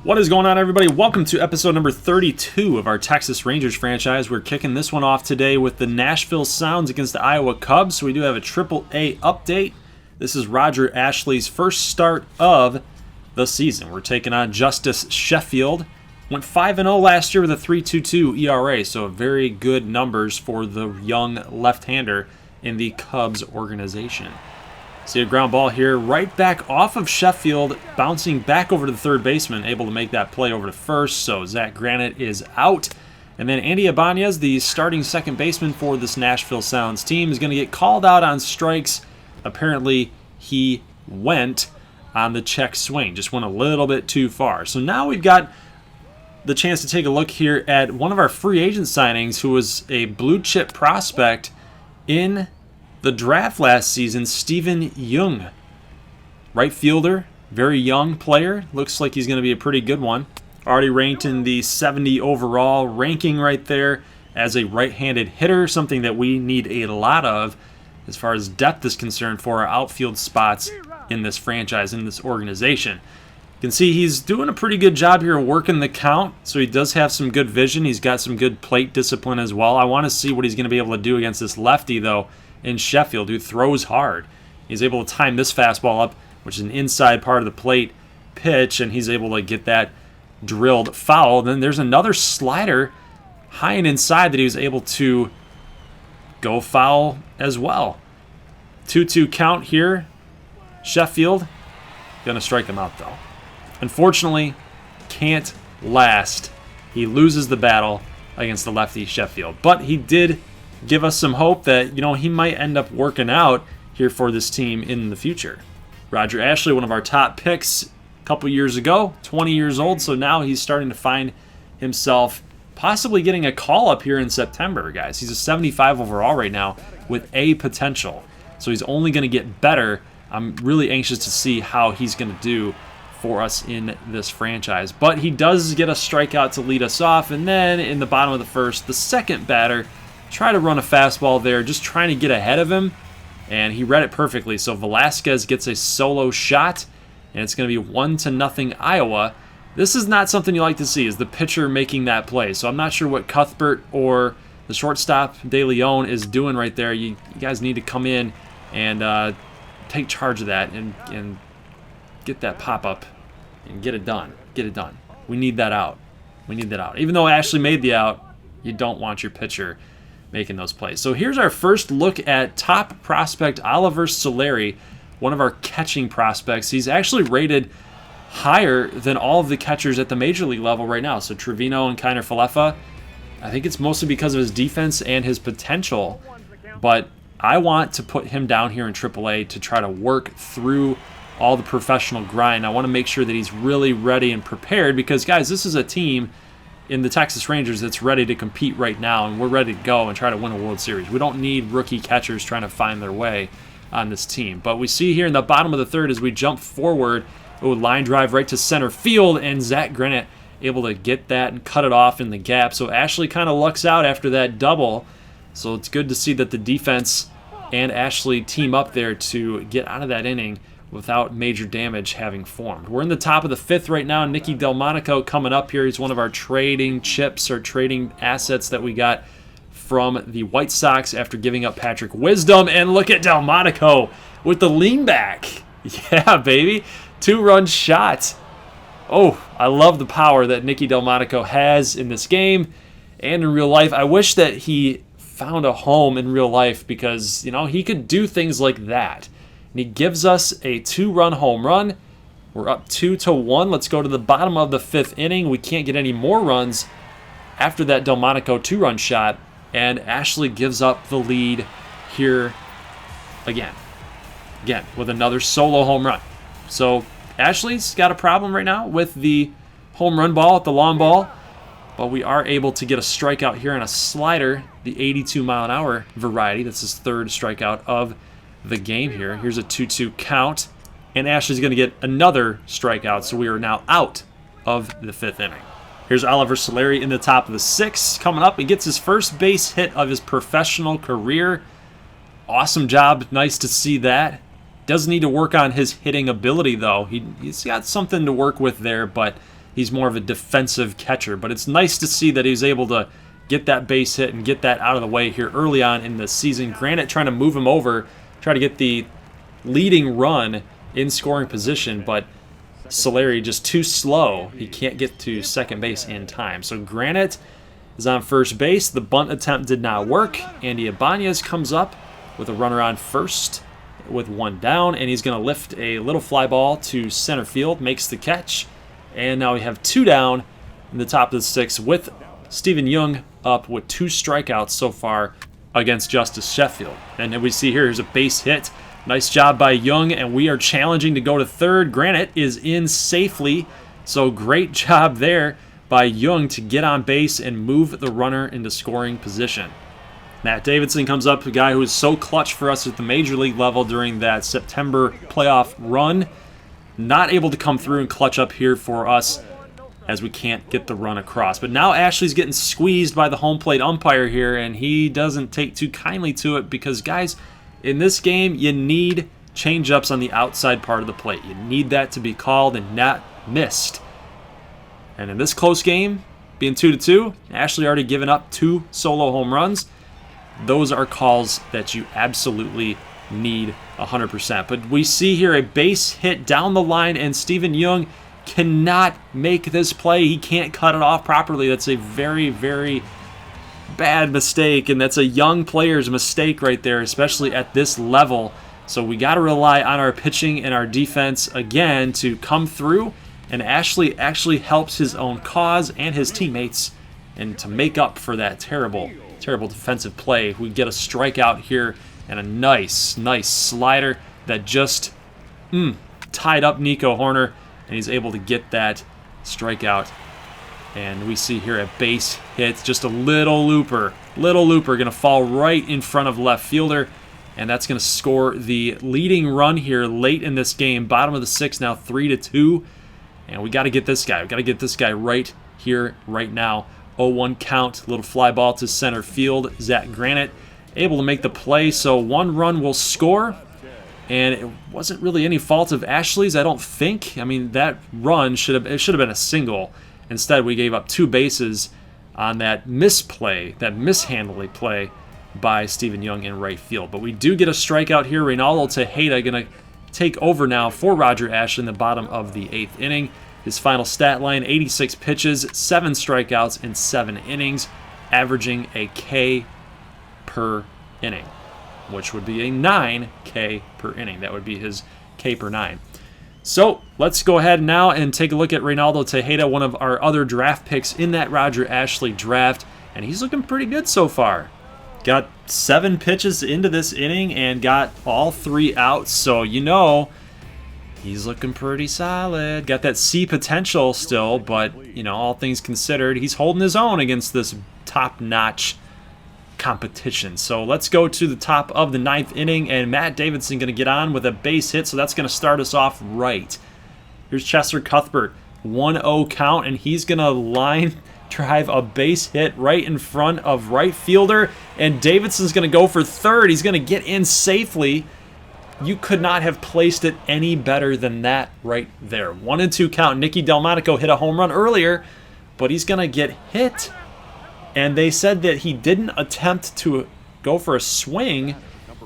What is going on, everybody? Welcome to episode number 32 of our Texas Rangers franchise. We're kicking this one off today with the Nashville Sounds against the Iowa Cubs. So we do have a AAA update. This is Roger Ashley's first start of the season. We're taking on Justice Sheffield. Went 5-0 last year with a 3.22 ERA, so very good numbers for the young left-hander in the Cubs organization. See a ground ball here, right back off of Sheffield, bouncing back over to the third baseman, able to make that play over to first. So Zach Granite is out. And then Andy Ibanez, the starting second baseman for this Nashville Sounds team, is going to get called out on strikes. Apparently, he went on the check swing, just went a little bit too far. So now we've got the chance to take a look here at one of our free agent signings who was a blue chip prospect in the draft last season, Stephen Young. Right fielder, very young player. Looks like he's going to be a pretty good one. Already ranked in the 70 overall ranking right there as a right-handed hitter, something that we need a lot of as far as depth is concerned for our outfield spots in this franchise, in this organization. You can see he's doing a pretty good job here working the count, so he does have some good vision. He's got some good plate discipline as well. I want to see what he's going to be able to do against this lefty, though, in Sheffield, who throws hard. He's able to time this fastball up, which is an inside part of the plate pitch, and he's able to get that drilled foul. Then there's another slider high and inside that he was able to go foul as well. 2-2 count here. Sheffield going to strike him out, though. Unfortunately, can't last. He loses the battle against the lefty Sheffield. But he did give us some hope that, he might end up working out here for this team in the future. Roger Ashley, one of our top picks a couple years ago, 20 years old, so now he's starting to find himself possibly getting a call-up here in September, guys. He's a 75 overall right now with a potential, so he's only going to get better. I'm really anxious to see how he's going to do for us in this franchise. But he does get a strikeout to lead us off, and then in the bottom of the first, the second batter try to run a fastball there, just trying to get ahead of him, and he read it perfectly. So Velasquez gets a solo shot, and it's going to be 1-0 Iowa. This is not something you like to see, is the pitcher making that play. So I'm not sure what Cuthbert or the shortstop De Leon is doing right there. You guys need to come in and take charge of that and get that pop-up and get it done. Get it done. We need that out. We need that out. Even though Ashley made the out, you don't want your pitcher making those plays. So here's our first look at top prospect Oliver Solari, one of our catching prospects. He's actually rated higher than all of the catchers at the major league level right now. So Trevino and Kiner Falefa, I think it's mostly because of his defense and his potential, but I want to put him down here in AAA to try to work through all the professional grind. I want to make sure that he's really ready and prepared because, guys, this is a team in the Texas Rangers that's ready to compete right now, and we're ready to go and try to win a World Series. We don't need rookie catchers trying to find their way on this team. But we see here in the bottom of the third as we jump forward, line drive right to center field, and Zach Granite able to get that and cut it off in the gap. So Ashley kind of lucks out after that double. So it's good to see that the defense and Ashley team up there to get out of that inning without major damage having formed. We're in the top of the fifth right now. Nicky Delmonico coming up here. He's one of our trading chips or trading assets that we got from the White Sox after giving up Patrick Wisdom. And look at Delmonico with the lean back. Yeah, baby. 2-run shot. Oh, I love the power that Nicky Delmonico has in this game and in real life. I wish that he found a home in real life because, he could do things like that. And he gives us a 2-run home run. We're up 2-1. Let's go to the bottom of the fifth inning. We can't get any more runs after that Delmonico 2-run shot. And Ashley gives up the lead here again. Again, with another solo home run. So Ashley's got a problem right now with the home run ball at the long ball. But we are able to get a strikeout here on a slider, the 82-mile-an-hour variety. That's his third strikeout of the game here. Here's a 2-2 count, and Ashley's going to get another strikeout, so we are now out of the fifth inning. Here's Oliver Solari in the top of the sixth. Coming up, he gets his first base hit of his professional career. Awesome job. Nice to see that. Does need to work on his hitting ability, though. He's got something to work with there, but he's more of a defensive catcher. But it's nice to see that he's able to get that base hit and get that out of the way here early on in the season. Granite trying to move him over, try to get the leading run in scoring position, but Solari just too slow. He can't get to second base in time. So Granite is on first base. The bunt attempt did not work. Andy Ibanez comes up with a runner on first with one down, and he's going to lift a little fly ball to center field, makes the catch, and now we have two down in the top of the sixth with Stephen Young up with 2 strikeouts so far against Justice Sheffield. And then we see here's a base hit. Nice job by Young, and we are challenging to go to third. Granite is in safely, so great job there by Young to get on base and move the runner into scoring position. Matt Davidson comes up, a guy who was so clutch for us at the major league level during that September playoff run. Not able to come through and clutch up here for us as we can't get the run across. But now Ashley's getting squeezed by the home plate umpire here, and he doesn't take too kindly to it because, guys, in this game, you need change-ups on the outside part of the plate. You need that to be called and not missed. And in this close game, being 2-2, Ashley already given up 2 solo home runs. Those are calls that you absolutely need 100%. But we see here a base hit down the line, and Stephen Young cannot make this play. He can't cut it off properly. That's a very, very bad mistake, and that's a young player's mistake right there, especially at this level. So we got to rely on our pitching and our defense again to come through, and Ashley actually helps his own cause and his teammates and to make up for that terrible defensive play. We get a strikeout here and a nice slider that just tied up Nico Horner, and he's able to get that strikeout. And we see here a base hit, just a little looper going to fall right in front of left fielder, and that's going to score the leading run here late in this game. Bottom of the sixth now, 3-2, and we got to get this guy. We got to get this guy right here, right now. 0-1 count, little fly ball to center field. Zach Granite able to make the play, so 1 run will score. And it wasn't really any fault of Ashley's, I don't think. I mean, that run should have been a single. Instead, we gave up 2 bases on that misplay, that mishandling play by Stephen Young in right field. But we do get a strikeout here. Reynaldo Tejeda going to take over now for Roger Ashley in the bottom of the 8th inning. His final stat line, 86 pitches, 7 strikeouts in 7 innings, averaging a K per inning, which would be a 9 K per inning. That would be his K per 9. So let's go ahead now and take a look at Reynaldo Tejeda, one of our other draft picks in that Roger Ashley draft, and he's looking pretty good so far. Got 7 pitches into this inning and got all 3 outs, so you know he's looking pretty solid. Got that C potential still, but you know, all things considered, he's holding his own against this top-notch competition. So let's go to the top of the 9th inning, and Matt Davidson going to get on with a base hit, so that's going to start us off right. Here's Chester Cuthbert, 1-0 count, and he's going to line drive a base hit right in front of right fielder, and Davidson's going to go for third. He's going to get in safely. You could not have placed it any better than that right there. 1-2 count. Nicky Delmonico hit a home run earlier, but he's going to get hit. And they said that he didn't attempt to go for a swing.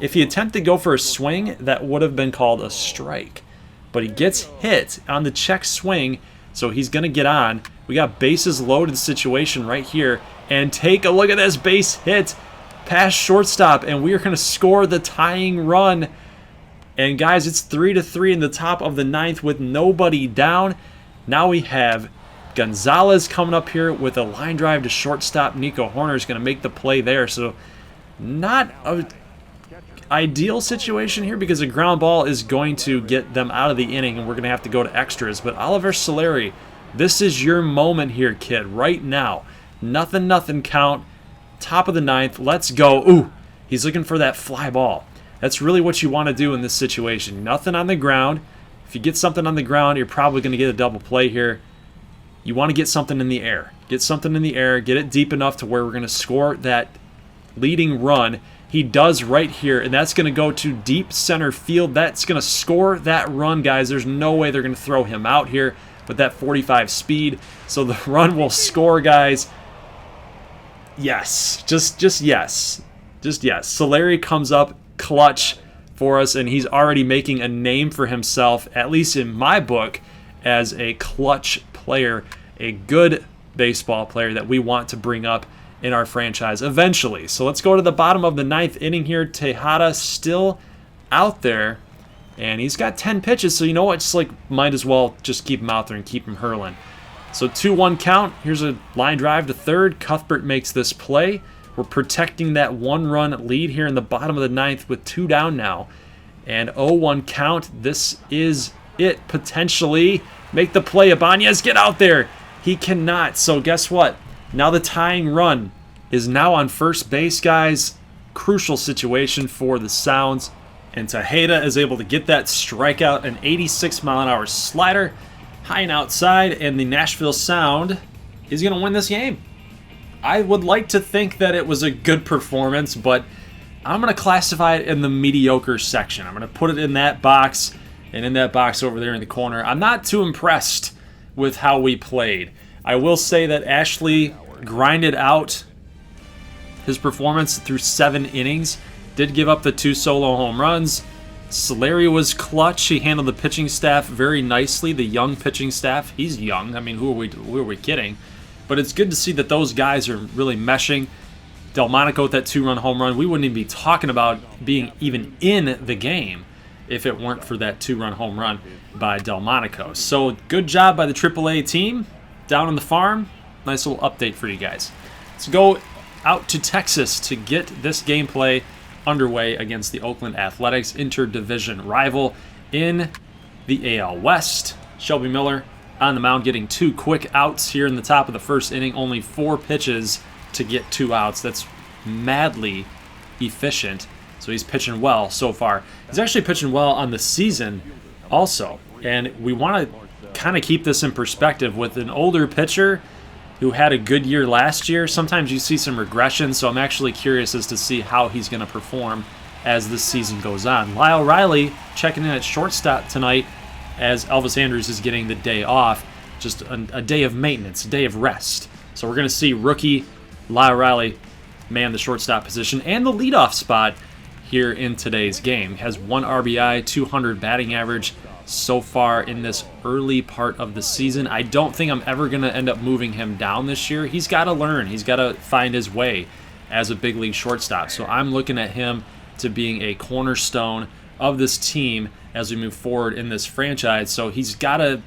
If he attempted to go for a swing, that would have been called a strike. But he gets hit on the check swing, so he's going to get on. We got bases loaded situation right here. And take a look at this base hit past shortstop, and we are going to score the tying run. And guys, it's 3-3 in the top of the 9th with nobody down. Now we have Gonzalez coming up here with a line drive to shortstop. Nico Horner is going to make the play there. So not an ideal situation here because a ground ball is going to get them out of the inning and we're going to have to go to extras. But Oliver Solari, this is your moment here, kid, right now. Nothing count. Top of the 9th. Let's go. Ooh, he's looking for that fly ball. That's really what you want to do in this situation. Nothing on the ground. If you get something on the ground, you're probably going to get a double play here. You want to get something in the air. Get something in the air. Get it deep enough to where we're going to score that leading run. He does right here, and that's going to go to deep center field. That's going to score that run, guys. There's no way they're going to throw him out here. with that 45 speed. So the run will score, guys. Yes, just yes. Just yes. Solari comes up clutch for us, and he's already making a name for himself, at least in my book, as a clutch player, a good baseball player that we want to bring up in our franchise eventually. So let's go to the bottom of the 9th inning here. Tejada still out there, and he's got 10 pitches, so you know what? Just like might as well just keep him out there and keep him hurling. So 2-1 count. Here's a line drive to third. Cuthbert makes this play. We're protecting that 1-run lead here in the bottom of the 9th with 2 down now. And 0-1 count. This is it, potentially. Make the play. Ibanez, get out there. He cannot. So guess what? Now the tying run is now on first base, guys. Crucial situation for the Sounds. And Tejada is able to get that strikeout, an 86-mile-an-hour slider, high and outside, and the Nashville Sound is going to win this game. I would like to think that it was a good performance, but I'm going to classify it in the mediocre section. I'm going to put it in that box, and in that box over there in the corner. I'm not too impressed with how we played. I will say that Ashley grinded out his performance through 7 innings. Did give up the 2 solo home runs. Solari was clutch. He handled the pitching staff very nicely. The young pitching staff. He's young. I mean, who are we kidding? But it's good to see that those guys are really meshing. Delmonico with that 2-run home run. We wouldn't even be talking about being even in the game if it weren't for that 2-run home run by Delmonico. So good job by the AAA team down on the farm. Nice little update for you guys. Let's go out to Texas to get this gameplay underway against the Oakland Athletics, interdivision rival in the AL West. Shelby Miller on the mound getting 2 quick outs here in the top of the first inning. Only 4 pitches to get 2 outs. That's madly efficient. So he's pitching well so far. He's actually pitching well on the season also. And we want to kind of keep this in perspective with an older pitcher who had a good year last year. Sometimes you see some regression, so I'm actually curious as to see how he's going to perform as this season goes on. Lyle Riley checking in at shortstop tonight as Elvis Andrews is getting the day off. Just a day of maintenance, a day of rest. So we're going to see rookie Lyle Riley man the shortstop position and the leadoff spot here in today's game. Has 1 RBI, 200 batting average so far in this early part of the season. I don't think I'm ever going to end up moving him down this year. He's got to learn. He's got to find his way as a big league shortstop. So I'm looking at him to being a cornerstone of this team as we move forward in this franchise. So he's got to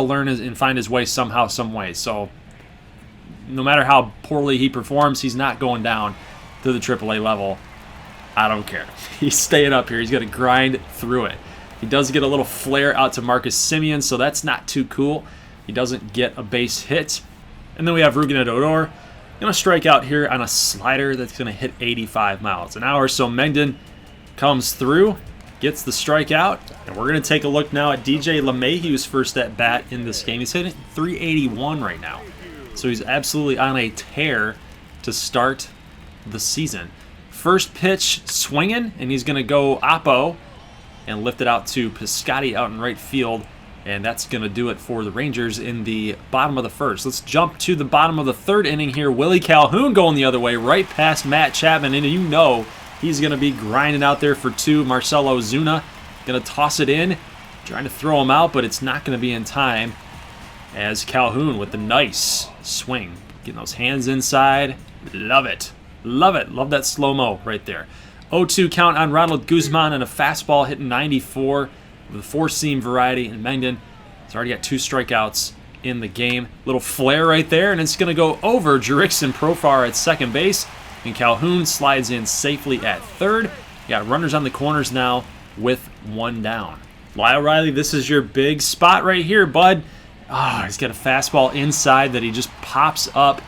learn and find his way somehow, some way. So no matter how poorly he performs, he's not going down to the AAA level. I don't care. He's staying up here. He's got to grind through it. He does get a little flare out to Marcus Semien, so that's not too cool. He doesn't get a base hit. And then we have Rugen Odor going to strike out here on a slider that's going to hit 85 miles an hour. So Mengden comes through, gets the strikeout, and we're going to take a look now at DJ Lemahieu's first at-bat in this game. He's hitting 381 right now. So he's absolutely on a tear to start the season. First pitch swinging, and he's going to go oppo and lift it out to Piscotty out in right field. And that's going to do it for the Rangers in the bottom of the first. Let's jump to the bottom of the third inning here. Willie Calhoun going the other way, right past Matt Chapman. And you know he's going to be grinding out there for 2. Marcelo Zuna going to toss it in, trying to throw him out, but it's not going to be in time as Calhoun with the nice swing. Getting those hands inside. Love it. Love it. Love that slow-mo right there. 0-2 count on Ronald Guzman and a fastball hitting 94 with a four-seam variety. And Mengden has already got 2 strikeouts in the game. Little flare right there, and it's going to go over Jurickson Profar at second base. And Calhoun slides in safely at third. You got runners on the corners now with 1 down. Lyle Riley, this is your big spot right here, bud. He's got a fastball inside that he just pops up.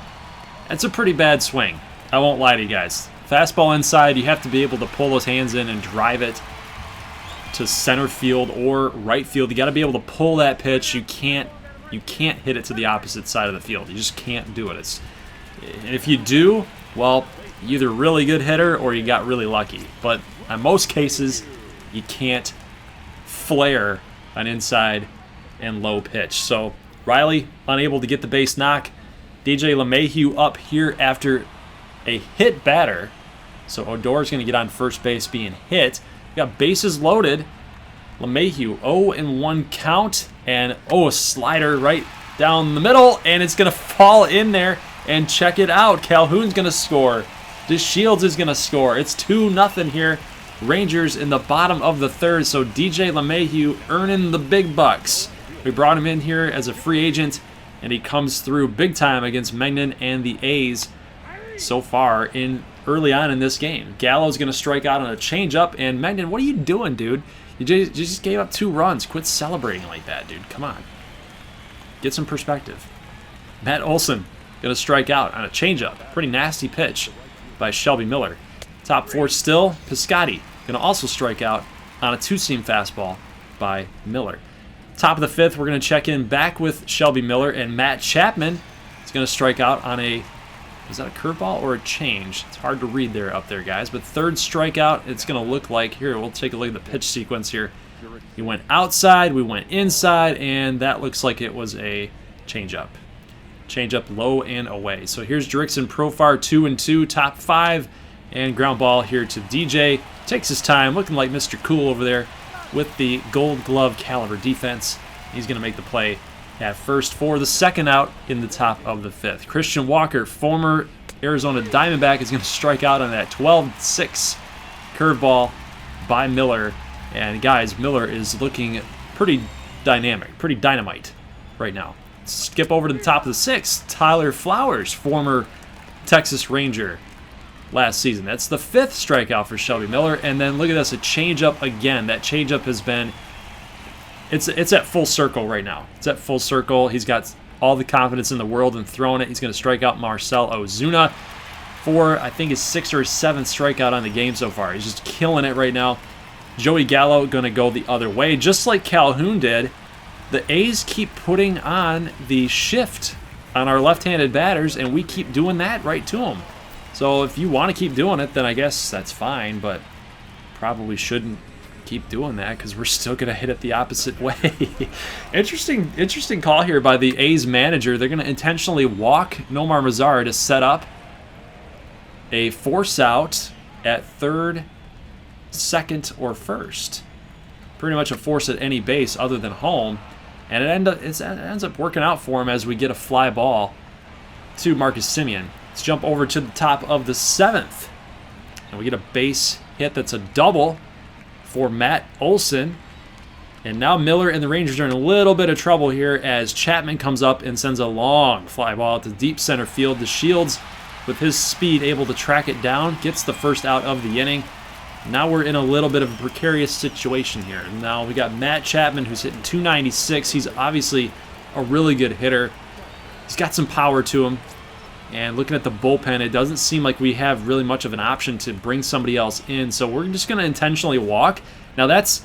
That's a pretty bad swing. I won't lie to you guys. Fastball inside, you have to be able to pull those hands in and drive it to center field or right field. You got to be able to pull that pitch. You can't hit it to the opposite side of the field. You just can't do it. And if you do, well, you're either a really good hitter or you got really lucky. But in most cases, you can't flare an inside and low pitch. So Riley unable to get the base knock. DJ Lemahieu up here after a hit batter. So Odor's going to get on first base being hit. We got bases loaded. Lemahieu 0-1 count. And a slider right down the middle. And it's going to fall in there. And check it out. Calhoun's going to score. DeShields is going to score. It's 2-0 here. Rangers in the bottom of the third. So DJ Lemahieu earning the big bucks. We brought him in here as a free agent. And he comes through big time against Mengden and the A's so far early on in this game. Gallo's going to strike out on a changeup. And Mengden, what are you doing, dude? You just gave up 2 runs. Quit celebrating like that, dude. Come on. Get some perspective. Matt Olson going to strike out on a changeup. Pretty nasty pitch by Shelby Miller. Top 4 still. Piscotty going to also strike out on a 2-seam fastball by Miller. Top of the 5th, we're going to check in back with Shelby Miller, and Matt Chapman is going to strike out on is that a curveball or a change? It's hard to read there up there, guys. But 3rd strikeout, it's going to look like, here, we'll take a look at the pitch sequence here. He went outside, we went inside, and that looks like it was a changeup. Changeup low and away. So here's Jurickson Profar 2-2, top 5, and ground ball here to DJ. Takes his time, looking like Mr. Cool over there with the Gold Glove caliber defense. He's going to make the play at first for the 2nd out in the top of the 5th. Christian Walker, former Arizona Diamondback, is going to strike out on that 12-6 curveball by Miller. And guys, Miller is looking pretty dynamic, pretty dynamite right now. Skip over to the top of the 6th. Tyler Flowers, former Texas Ranger last season. That's the 5th strikeout for Shelby Miller. And then look at this, a changeup again. That changeup has been, it's at full circle right now. It's at full circle. He's got all the confidence in the world in throwing it. He's going to strike out Marcell Ozuna for, I think, his 6th or 7th strikeout on the game so far. He's just killing it right now. Joey Gallo going to go the other way, just like Calhoun did. The A's keep putting on the shift on our left-handed batters, and we keep doing that right to them. So if you want to keep doing it, then I guess that's fine, but probably shouldn't keep doing that because we're still going to hit it the opposite way. Interesting call here by the A's manager. They're going to intentionally walk Nomar Mazara to set up a force out at 3rd, 2nd, or 1st. Pretty much a force at any base other than home. And it ends up working out for him as we get a fly ball to Marcus Semien. Let's jump over to the top of the 7th. And we get a base hit that's a double for Matt Olson. And now Miller and the Rangers are in a little bit of trouble here as Chapman comes up and sends a long fly ball to deep center field. DeShields, with his speed, able to track it down, gets the 1st out of the inning. Now we're in a little bit of a precarious situation here. Now we got Matt Chapman, who's hitting 296. He's obviously a really good hitter. He's got some power to him. And looking at the bullpen, it doesn't seem like we have really much of an option to bring somebody else in. So we're just going to intentionally walk. Now that's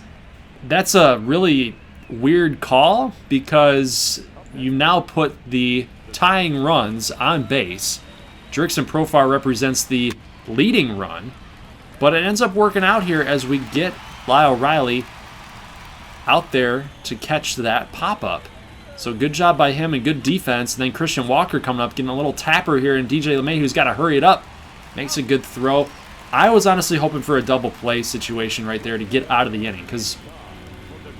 a really weird call because you now put the tying runs on base. Jurickson Profar represents the leading run. But it ends up working out here as we get Lyle Riley out there to catch that pop-up. So good job by him and good defense. And then Christian Walker coming up, getting a little tapper here. And DJ LeMahieu's got to hurry it up. Makes a good throw. I was honestly hoping for a double play situation right there to get out of the inning. Because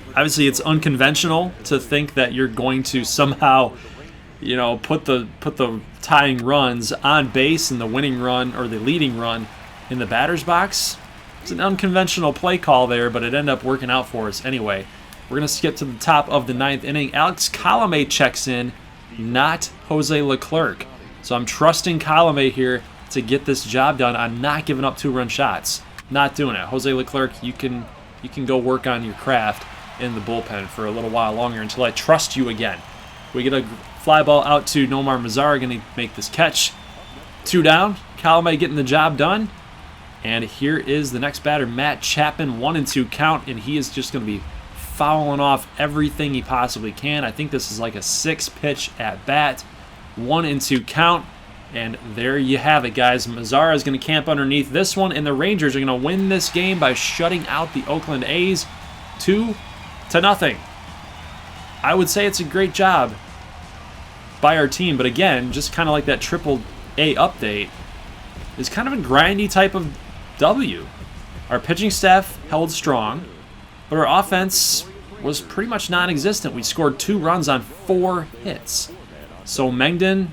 obviously it's unconventional to think that you're going to somehow, put the tying runs on base and the winning run or the leading run in the batter's box. It's an unconventional play call there, but it ended up working out for us anyway. We're going to skip to the top of the 9th inning. Alex Colomé checks in, not Jose Leclerc. So I'm trusting Colomé here to get this job done. I'm not giving up 2-run shots. Not doing it. Jose Leclerc, you can go work on your craft in the bullpen for a little while longer until I trust you again. We get a fly ball out to Nomar Mazara, going to make this catch. 2 down. Colomé getting the job done. And here is the next batter, Matt Chapman, 1-2 count, and he is just going to be fouling off everything he possibly can. I think this is like a 6-pitch at bat, 1-2 count, and there you have it, guys. Mazara is going to camp underneath this one, and the Rangers are going to win this game by shutting out the Oakland A's 2-0. I would say it's a great job by our team, but again, just kind of like that AAA update, is kind of a grindy type of W. Our pitching staff held strong, but our offense was pretty much non-existent. We scored 2 runs on 4 hits. So Mengden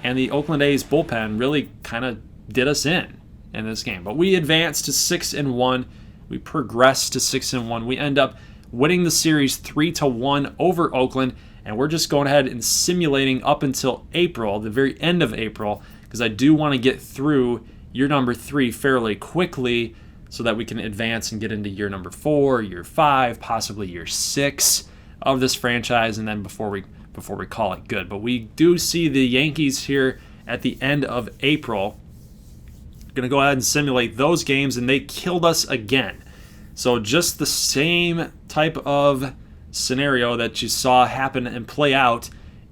and the Oakland A's bullpen really kind of did us in this game. But we advanced to 6-1. We progressed to 6-1. We end up winning the series 3-1 over Oakland, and we're just going ahead and simulating up until April, the very end of April, because I do want to get through year number 3 fairly quickly so that we can advance and get into year number 4, year 5, possibly year 6 of this franchise, and then before we call it good. But we do see the Yankees here at the end of April. Going to go ahead and simulate those games, and they killed us again. So just the same type of scenario that you saw happen and play out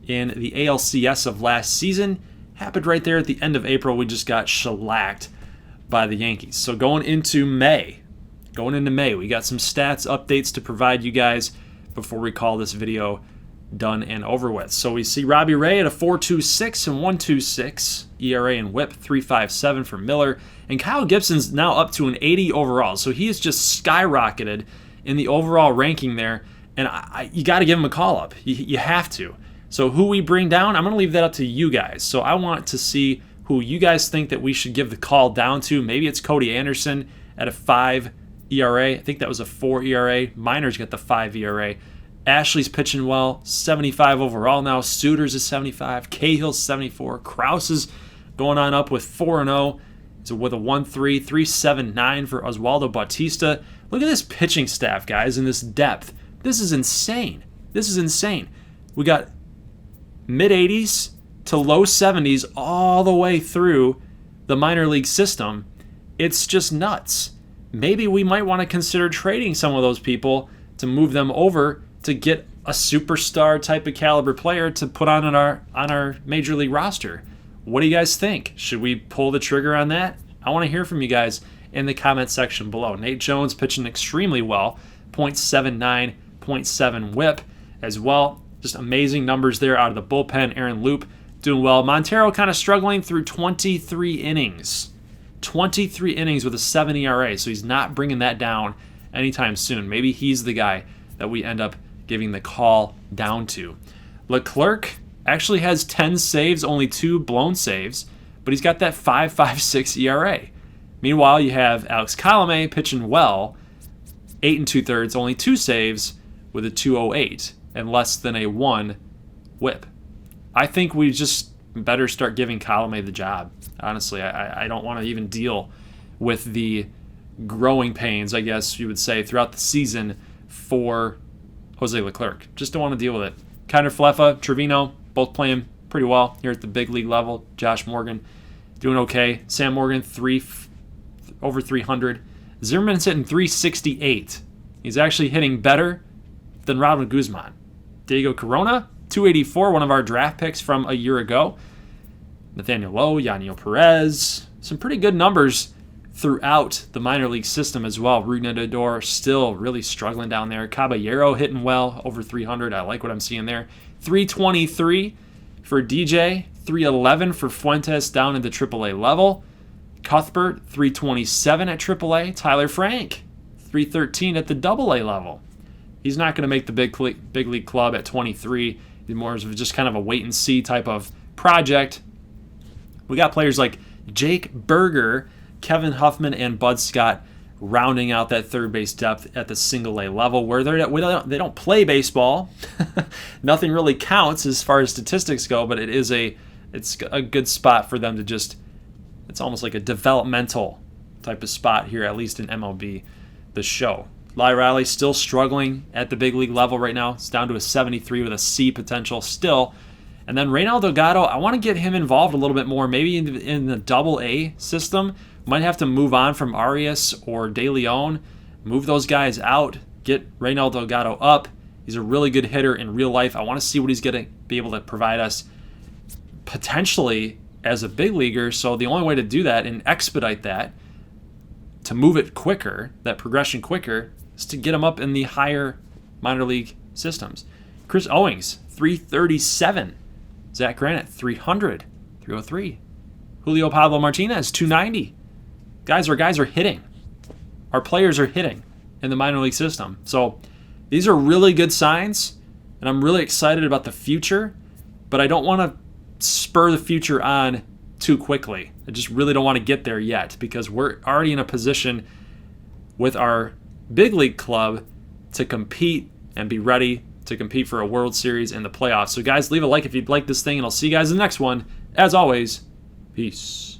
in the ALCS of last season happened right there at the end of April. We just got shellacked by the Yankees. So going into May, we got some stats updates to provide you guys before we call this video done and over with. So we see Robbie Ray at a 4.26 and 1.26 ERA and WHIP 3.57 for Miller, and Kyle Gibson's now up to an 80 overall. So he has just skyrocketed in the overall ranking there, and you got to give him a call up. You have to. So who we bring down, I'm going to leave that up to you guys. So I want to see who you guys think that we should give the call down to. Maybe it's Cody Anderson at a 5 ERA. I think that was a 4 ERA. Minor's got the 5 ERA. Ashley's pitching well, 75 overall now. Suter's is 75. Cahill's 74. Krause is going on up with 4-0. So with a 1.3, 3.79 for Oswaldo Bautista. Look at this pitching staff, guys, and this depth. This is insane. We got mid-80s to low 70s all the way through the minor league system. It's just nuts. Maybe we might want to consider trading some of those people to move them over to get a superstar type of caliber player to put on our major league roster. What do you guys think? Should we pull the trigger on that? I want to hear from you guys in the comment section below. Nate Jones pitching extremely well, 0.79, 0.7 whip as well. Just amazing numbers there out of the bullpen. Aaron Loop doing well. Montero kind of struggling through 23 innings. 23 innings with a 7 ERA, so he's not bringing that down anytime soon. Maybe he's the guy that we end up giving the call down to. Leclerc actually has 10 saves, only 2 blown saves, but he's got that 5.56 ERA. Meanwhile, you have Alex Colomé pitching well, 8 2/3, only 2 saves with a 2.08 and less than a 1 whip. I think we just better start giving Colomé the job. Honestly, I don't want to even deal with the growing pains, I guess you would say, throughout the season for Jose Leclerc. Just don't want to deal with it. Kiner Falefa, Trevino, both playing pretty well here at the big league level. Josh Morgan doing okay. Sam Morgan, over 300. Zimmerman's hitting 368. He's actually hitting better than Rodman Guzman. Diego Corona, 284, one of our draft picks from a year ago. Nathaniel Lowe, Yaniel Perez, some pretty good numbers throughout the minor league system as well. Rudnador still really struggling down there. Caballero hitting well, over 300. I like what I'm seeing there. 323 for DJ, 311 for Fuentes down at the AAA level. Cuthbert, 327 at AAA. Tyler Frank, 313 at the AA level. He's not going to make the big league club at 23. He's more of just kind of a wait-and-see type of project. We got players like Jake Berger, Kevin Huffman, and Bud Scott rounding out that third base depth at the single A level where they don't play baseball. Nothing really counts as far as statistics go, but it's a good spot for them to just, it's almost like a developmental type of spot here, at least in MLB The Show. Lai Riley still struggling at the big league level right now. It's down to a 73 with a C potential still. And then Reynaldo Delgado, I want to get him involved a little bit more, maybe in the AA system. Might have to move on from Arias or De Leon, move those guys out, get Reynaldo Delgado up. He's a really good hitter in real life. I want to see what he's going to be able to provide us potentially as a big leaguer. So the only way to do that and expedite that, to move it quicker, that progression quicker, is to get him up in the higher minor league systems. Chris Owings, 337. Zach Granite, 300, 303. Julio Pablo Martinez, 290. Guys, our guys are hitting. Our players are hitting in the minor league system. So these are really good signs, and I'm really excited about the future, but I don't want to spur the future on too quickly. I just really don't want to get there yet because we're already in a position with our big league club to compete and be ready to compete for a World Series in the playoffs. So guys, leave a like if you'd like this thing, and I'll see you guys in the next one. As always, peace.